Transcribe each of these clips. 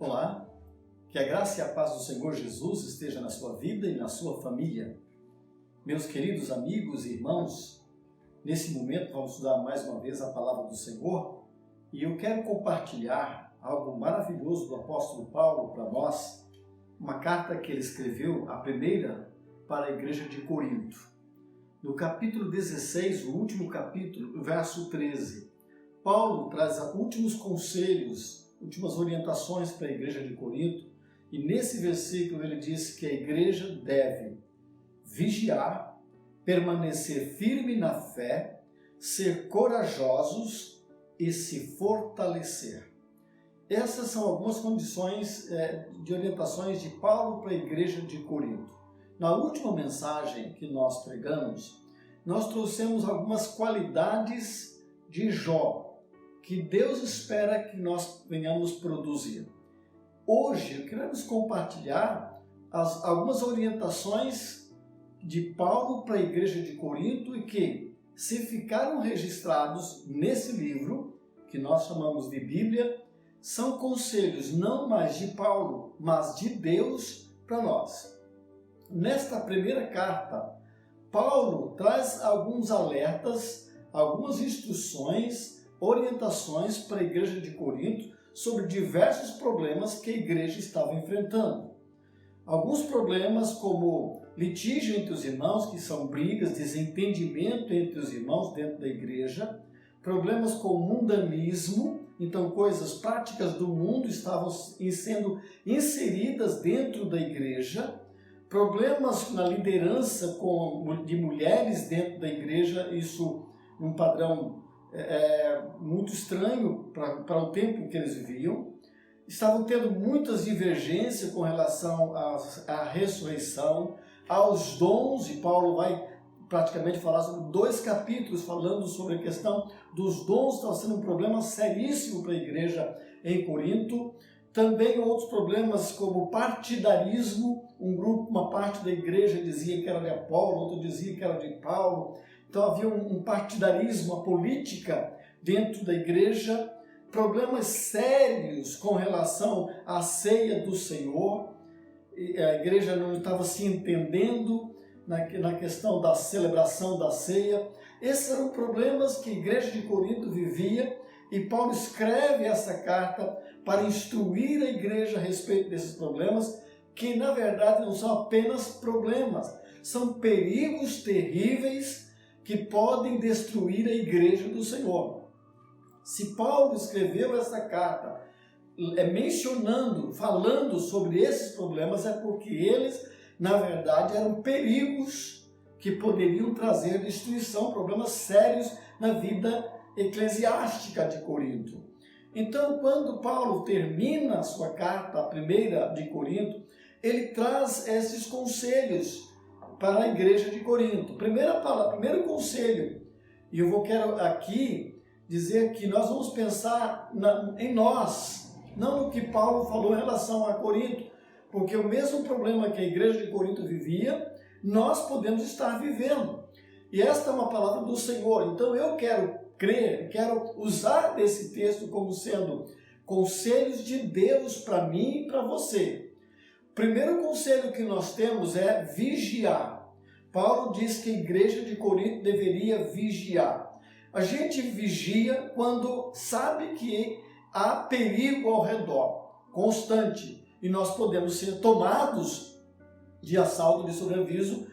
Olá, que a graça e a paz do Senhor Jesus esteja na sua vida e na sua família. Meus queridos amigos e irmãos, nesse momento vamos estudar mais uma vez a palavra do Senhor e eu quero compartilhar algo maravilhoso do apóstolo Paulo para nós, uma carta que ele escreveu, a primeira, para a igreja de Corinto. No capítulo 16, o último capítulo, verso 13, Paulo traz últimos conselhos, últimas orientações para a igreja de Corinto, e nesse versículo ele diz que a igreja deve vigiar, permanecer firme na fé, ser corajosos e se fortalecer. Essas são algumas condições de orientações de Paulo para a igreja de Corinto. Na última mensagem que nós pregamos, nós trouxemos algumas qualidades de Jó, que Deus espera que nós venhamos produzir. Hoje, queremos compartilhar algumas orientações de Paulo para a igreja de Corinto e que, se ficaram registrados nesse livro, que nós chamamos de Bíblia, são conselhos não mais de Paulo, mas de Deus para nós. Nesta primeira carta, Paulo traz alguns alertas, algumas instruções, orientações para a igreja de Corinto sobre diversos problemas que a igreja estava enfrentando. Alguns problemas como litígio entre os irmãos, que são brigas, desentendimento entre os irmãos dentro da igreja, problemas com mundanismo, então coisas práticas do mundo estavam sendo inseridas dentro da igreja, problemas na liderança de mulheres dentro da igreja, isso num padrão muito estranho para o tempo que eles viviam. Estavam tendo muitas divergências com relação à ressurreição, aos dons, e Paulo vai praticamente falar sobre 2 capítulos falando sobre a questão dos dons, estava sendo um problema seríssimo para a igreja em Corinto. Também outros problemas como partidarismo, uma parte da igreja dizia que era de Apolo, outra dizia que era de Paulo. Então havia um partidarismo, uma política dentro da igreja, problemas sérios com relação à ceia do Senhor. A igreja não estava se entendendo na questão da celebração da ceia. Esses eram problemas que a igreja de Corinto vivia e Paulo escreve essa carta para instruir a igreja a respeito desses problemas, que na verdade não são apenas problemas, são perigos terríveis que podem destruir a igreja do Senhor. Se Paulo escreveu essa carta falando sobre esses problemas, é porque eles, na verdade, eram perigos que poderiam trazer destruição, problemas sérios na vida eclesiástica de Corinto. Então, quando Paulo termina a sua carta, a primeira de Corinto, ele traz esses conselhos para a igreja de Corinto. Primeiro conselho, e eu quero aqui dizer que nós vamos pensar em nós, não no que Paulo falou em relação a Corinto, porque o mesmo problema que a igreja de Corinto vivia, nós podemos estar vivendo. E esta é uma palavra do Senhor. Então eu quero usar esse texto como sendo conselhos de Deus para mim e para você. O primeiro conselho que nós temos é vigiar. Paulo diz que a igreja de Corinto deveria vigiar. A gente vigia quando sabe que há perigo ao redor, constante, e nós podemos ser tomados de assalto, de sobreaviso,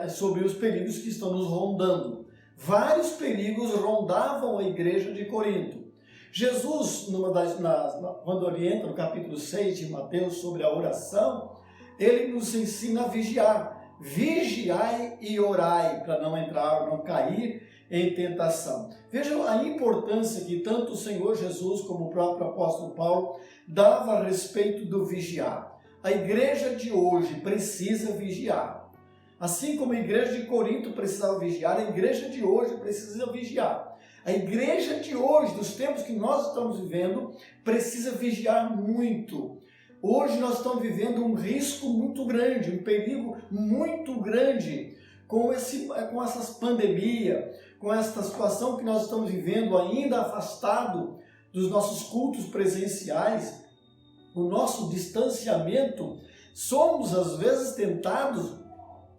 sobre os perigos que estão nos rondando. Vários perigos rondavam a igreja de Corinto. Jesus, quando orienta no capítulo 6 de Mateus sobre a oração, ele nos ensina a vigiar. Vigiai e orai, para não cair em tentação. Vejam a importância que tanto o Senhor Jesus como o próprio apóstolo Paulo dava a respeito do vigiar. A igreja de hoje precisa vigiar. Assim como a igreja de Corinto precisava vigiar, a igreja de hoje precisa vigiar. A igreja de hoje, dos tempos que nós estamos vivendo, precisa vigiar muito. Hoje nós estamos vivendo um risco muito grande, um perigo muito grande com essas pandemias, com esta situação que nós estamos vivendo ainda afastado dos nossos cultos presenciais. o nosso distanciamento, somos às vezes tentados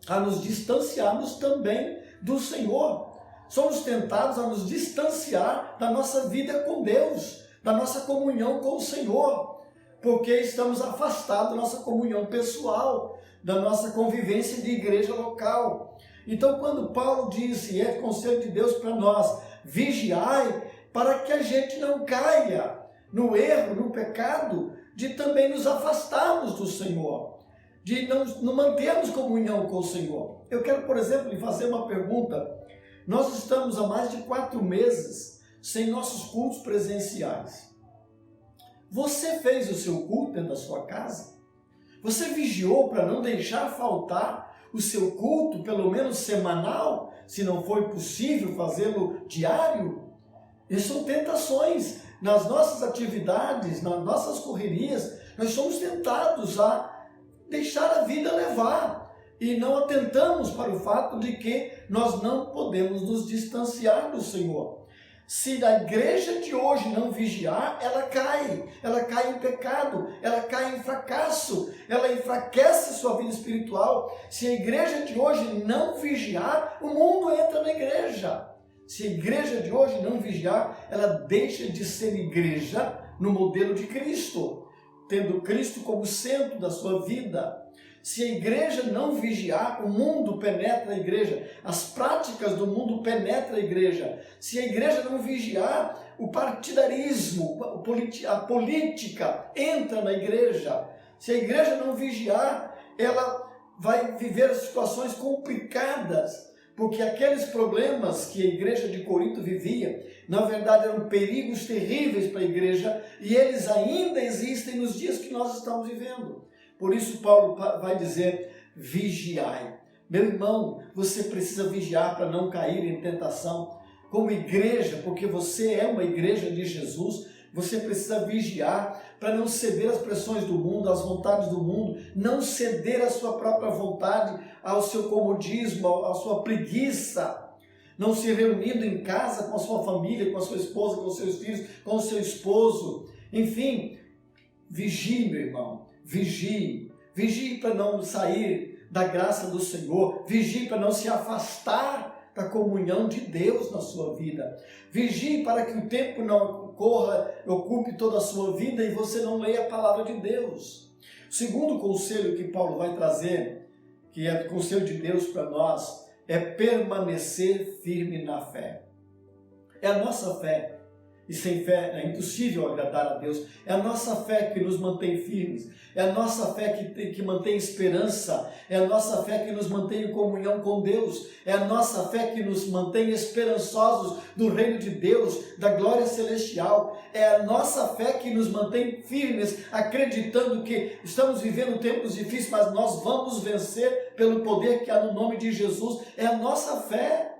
a nos distanciarmos também do Senhor. Somos tentados a nos distanciar da nossa vida com Deus, da nossa comunhão com o Senhor, porque estamos afastados da nossa comunhão pessoal, da nossa convivência de igreja local. Então, quando Paulo diz, e é conselho de Deus para nós, vigiai, para que a gente não caia no erro, no pecado, de também nos afastarmos do Senhor, de não mantermos comunhão com o Senhor. Eu quero, por exemplo, lhe fazer uma pergunta. Nós estamos há mais de 4 meses sem nossos cultos presenciais. Você fez o seu culto dentro da sua casa? Você vigiou para não deixar faltar o seu culto, pelo menos semanal, se não for possível fazê-lo diário? Essas são tentações. Nas nossas atividades, nas nossas correrias, nós somos tentados a deixar a vida levar e não atentamos para o fato de que nós não podemos nos distanciar do Senhor. Se a igreja de hoje não vigiar, ela cai em pecado, ela cai em fracasso, ela enfraquece sua vida espiritual. Se a igreja de hoje não vigiar, o mundo entra na igreja. Se a igreja de hoje não vigiar, ela deixa de ser igreja no modelo de Cristo, tendo Cristo como centro da sua vida. Se a igreja não vigiar, o mundo penetra a igreja, as práticas do mundo penetram a igreja. Se a igreja não vigiar, o partidarismo, a política entra na igreja. Se a igreja não vigiar, ela vai viver situações complicadas, porque aqueles problemas que a igreja de Corinto vivia, na verdade eram perigos terríveis para a igreja, e eles ainda existem nos dias que nós estamos vivendo. Por isso Paulo vai dizer, vigiai. Meu irmão, você precisa vigiar para não cair em tentação. Como igreja, porque você é uma igreja de Jesus, você precisa vigiar para não ceder às pressões do mundo, às vontades do mundo, não ceder à sua própria vontade, ao seu comodismo, à sua preguiça, não se reunindo em casa com a sua família, com a sua esposa, com os seus filhos, com o seu esposo. Enfim, vigie, meu irmão, vigie para não sair da graça do Senhor, vigie para não se afastar da comunhão de Deus na sua vida. Vigie para que o tempo não ocupe toda a sua vida e você não leia a palavra de Deus. O segundo conselho que Paulo vai trazer, que é o conselho de Deus para nós, é permanecer firme na fé. É a nossa fé. E sem fé é impossível agradar a Deus. É a nossa fé que nos mantém firmes. É a nossa fé que mantém esperança. É a nossa fé que nos mantém em comunhão com Deus. É a nossa fé que nos mantém esperançosos do reino de Deus, da glória celestial. É a nossa fé que nos mantém firmes, acreditando que estamos vivendo tempos difíceis, mas nós vamos vencer pelo poder que há no nome de Jesus. É a nossa fé.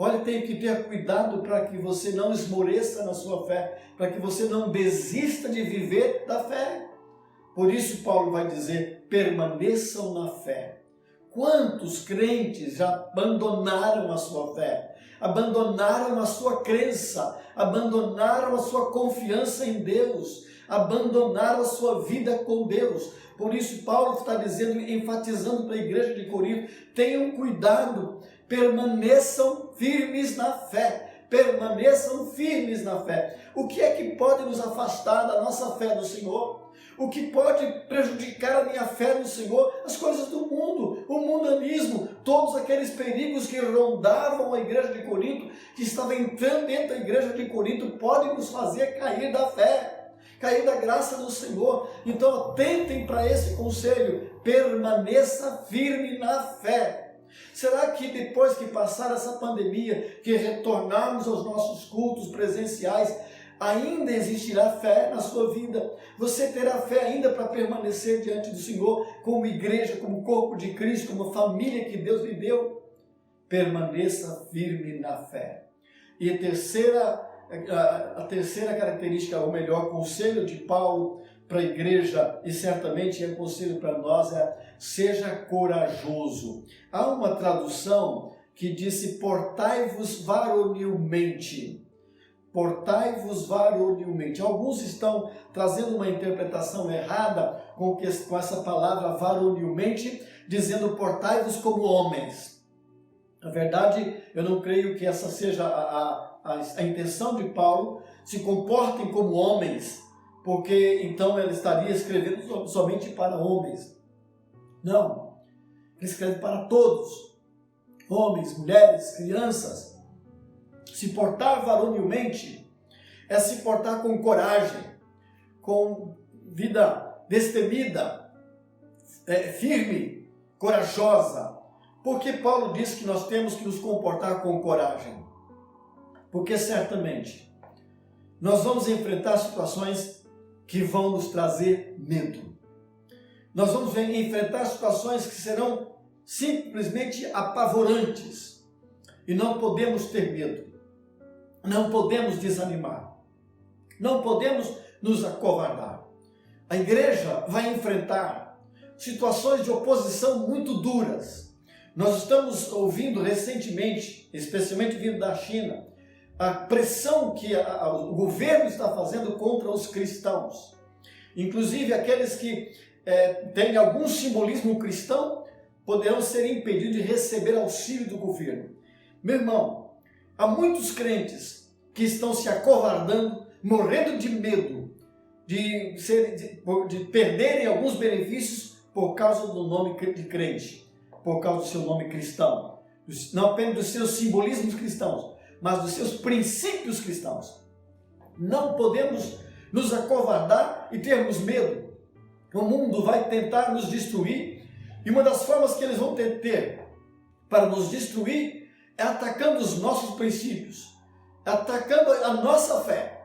Olha, tem que ter cuidado para que você não esmoreça na sua fé, para que você não desista de viver da fé. Por isso Paulo vai dizer, permaneçam na fé. Quantos crentes já abandonaram a sua fé, abandonaram a sua crença, abandonaram a sua confiança em Deus, abandonaram a sua vida com Deus. Por isso Paulo está dizendo, enfatizando para a igreja de Corinto, tenham cuidado, permaneçam firmes na fé, permaneçam firmes na fé. O que é que pode nos afastar da nossa fé no Senhor? O que pode prejudicar a minha fé no Senhor? As coisas do mundo, o mundanismo, todos aqueles perigos que rondavam a igreja de Corinto, que estavam entrando dentro da igreja de Corinto, podem nos fazer cair da fé, cair da graça do Senhor. Então atentem para esse conselho, permaneça firme na fé. Será que depois que passar essa pandemia, que retornarmos aos nossos cultos presenciais, ainda existirá fé na sua vida? Você terá fé ainda para permanecer diante do Senhor como igreja, como corpo de Cristo, como família que Deus lhe deu? Permaneça firme na fé. E a terceira característica, ou melhor, conselho de Paulo para a igreja, e certamente é conselho para nós, é seja corajoso. Há uma tradução que disse, portai-vos varonilmente. portai-vos varonilmente. Alguns estão trazendo uma interpretação errada com essa palavra varonilmente, dizendo portai-vos como homens. Na verdade, eu não creio que essa seja a intenção de Paulo. Se comportem como homens, porque então ele estaria escrevendo somente para homens. Não, ele escreve para todos, homens, mulheres, crianças. Se portar varonilmente é se portar com coragem, com vida destemida, firme, corajosa. Por que Paulo diz que nós temos que nos comportar com coragem? Porque certamente nós vamos enfrentar situações que vão nos trazer medo. Nós vamos enfrentar situações que serão simplesmente apavorantes. E não podemos ter medo. Não podemos desanimar. Não podemos nos acovardar. A igreja vai enfrentar situações de oposição muito duras. Nós estamos ouvindo recentemente, especialmente vindo da China, a pressão que o governo está fazendo contra os cristãos. Inclusive aqueles que têm algum simbolismo cristão poderão ser impedidos de receber auxílio do governo. Meu irmão, há muitos crentes que estão se acovardando, morrendo de medo de perderem alguns benefícios por causa do nome de crente, por causa do seu nome cristão. Não apenas dos seus simbolismos cristãos, mas dos seus princípios cristãos. Não podemos nos acovardar e termos medo. O mundo vai tentar nos destruir, e uma das formas que eles vão ter para nos destruir é atacando os nossos princípios, atacando a nossa fé,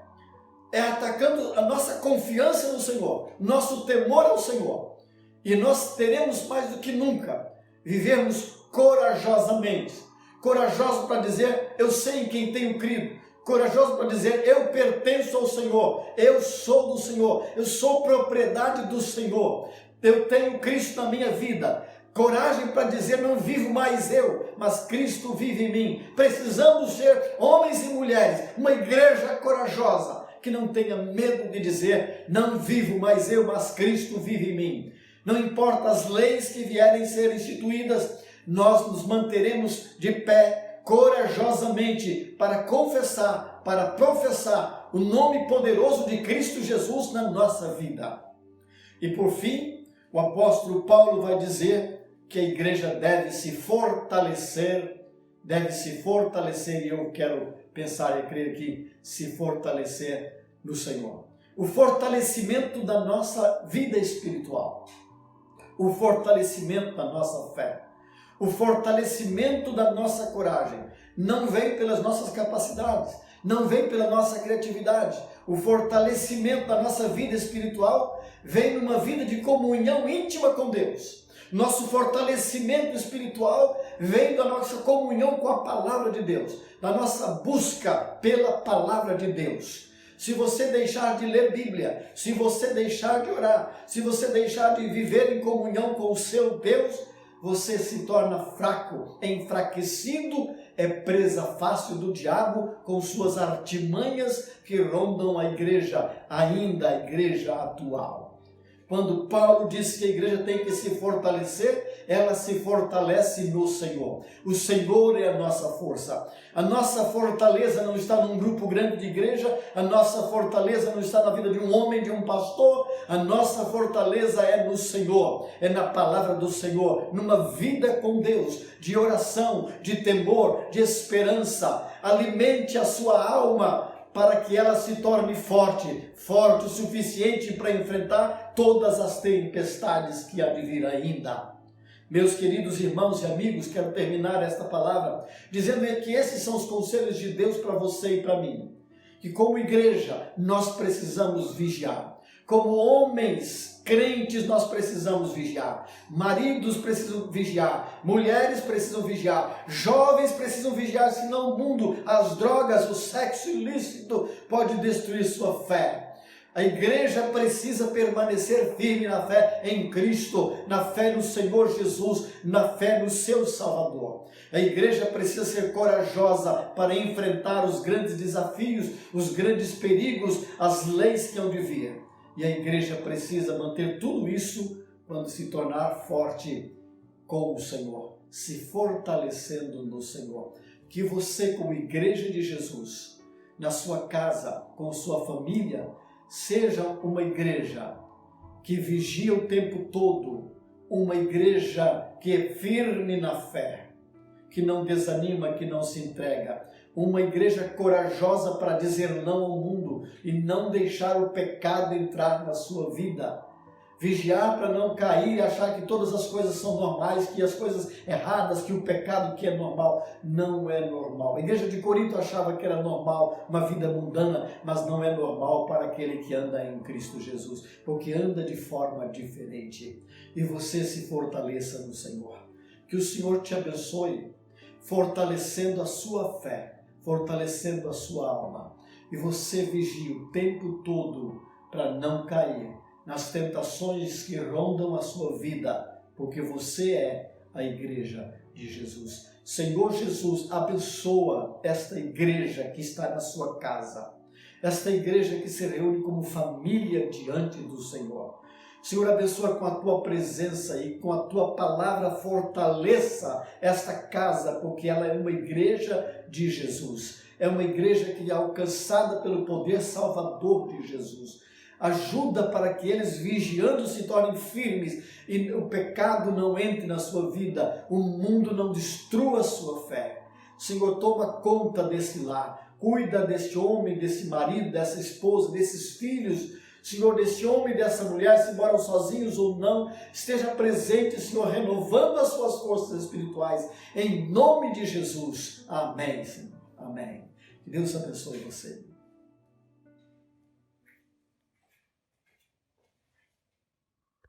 atacando a nossa confiança no Senhor, nosso temor ao Senhor. E nós teremos mais do que nunca vivermos corajosamente, corajoso para dizer, eu sei em quem tenho crido, corajoso para dizer, eu pertenço ao Senhor, eu sou do Senhor, eu sou propriedade do Senhor, eu tenho Cristo na minha vida. Coragem para dizer, não vivo mais eu, mas Cristo vive em mim. Precisamos ser homens e mulheres, uma igreja corajosa, que não tenha medo de dizer, não vivo mais eu, mas Cristo vive em mim. Não importa as leis que vierem ser instituídas, nós nos manteremos de pé corajosamente para confessar, para professar o nome poderoso de Cristo Jesus na nossa vida. E por fim, o apóstolo Paulo vai dizer que a igreja deve se fortalecer, e eu quero pensar e crer que se fortalecer no Senhor. O fortalecimento da nossa vida espiritual, o fortalecimento da nossa fé, o fortalecimento da nossa coragem, não vem pelas nossas capacidades, não vem pela nossa criatividade. O fortalecimento da nossa vida espiritual vem numa vida de comunhão íntima com Deus. Nosso fortalecimento espiritual vem da nossa comunhão com a palavra de Deus, da nossa busca pela palavra de Deus. Se você deixar de ler Bíblia, se você deixar de orar, se você deixar de viver em comunhão com o seu Deus, você se torna fraco, enfraquecido, é presa fácil do diabo com suas artimanhas que rondam a igreja, ainda a igreja atual. Quando Paulo diz que a igreja tem que se fortalecer, ela se fortalece no Senhor. O Senhor é a nossa força. A nossa fortaleza não está num grupo grande de igreja, a nossa fortaleza não está na vida de um homem, de um pastor, a nossa fortaleza é no Senhor, é na palavra do Senhor, numa vida com Deus, de oração, de temor, de esperança. Alimente a sua alma, para que ela se torne forte o suficiente para enfrentar todas as tempestades que há de vir ainda. Meus queridos irmãos e amigos, quero terminar esta palavra dizendo que esses são os conselhos de Deus para você e para mim. Que como igreja nós precisamos vigiar. Como homens crentes nós precisamos vigiar. Maridos precisam vigiar. Mulheres precisam vigiar. Jovens precisam vigiar, senão o mundo, as drogas, o sexo ilícito pode destruir sua fé. A igreja precisa permanecer firme na fé em Cristo, na fé no Senhor Jesus, na fé no seu Salvador. A igreja precisa ser corajosa para enfrentar os grandes desafios, os grandes perigos, as leis que hão de vir. E a igreja precisa manter tudo isso quando se tornar forte com o Senhor, se fortalecendo no Senhor. Que você, como igreja de Jesus, na sua casa, com sua família, seja uma igreja que vigia o tempo todo, uma igreja que é firme na fé, que não desanima, que não se entrega, uma igreja corajosa para dizer não ao mundo e não deixar o pecado entrar na sua vida. Vigiar para não cair e achar que todas as coisas são normais, que as coisas erradas, que o pecado que é normal, não é normal. A igreja de Corinto achava que era normal uma vida mundana, mas não é normal para aquele que anda em Cristo Jesus, porque anda de forma diferente. E você se fortaleça no Senhor. Que o Senhor te abençoe, fortalecendo a sua fé, fortalecendo a sua alma. E você vigie o tempo todo para não cair nas tentações que rondam a sua vida, porque você é a igreja de Jesus. Senhor Jesus, abençoa esta igreja que está na sua casa, esta igreja que se reúne como família diante do Senhor. Senhor, abençoa com a tua presença e com a tua palavra fortaleça esta casa, porque ela é uma igreja de Jesus. É uma igreja que é alcançada pelo poder salvador de Jesus. Ajuda para que eles, vigiando, se tornem firmes e o pecado não entre na sua vida, o mundo não destrua a sua fé. Senhor, toma conta desse lar, cuida deste homem, desse marido, dessa esposa, desses filhos. Senhor, desse homem e dessa mulher, se moram sozinhos ou não, esteja presente, Senhor, renovando as suas forças espirituais, em nome de Jesus. Amém, Senhor. Amém. Que Deus abençoe você.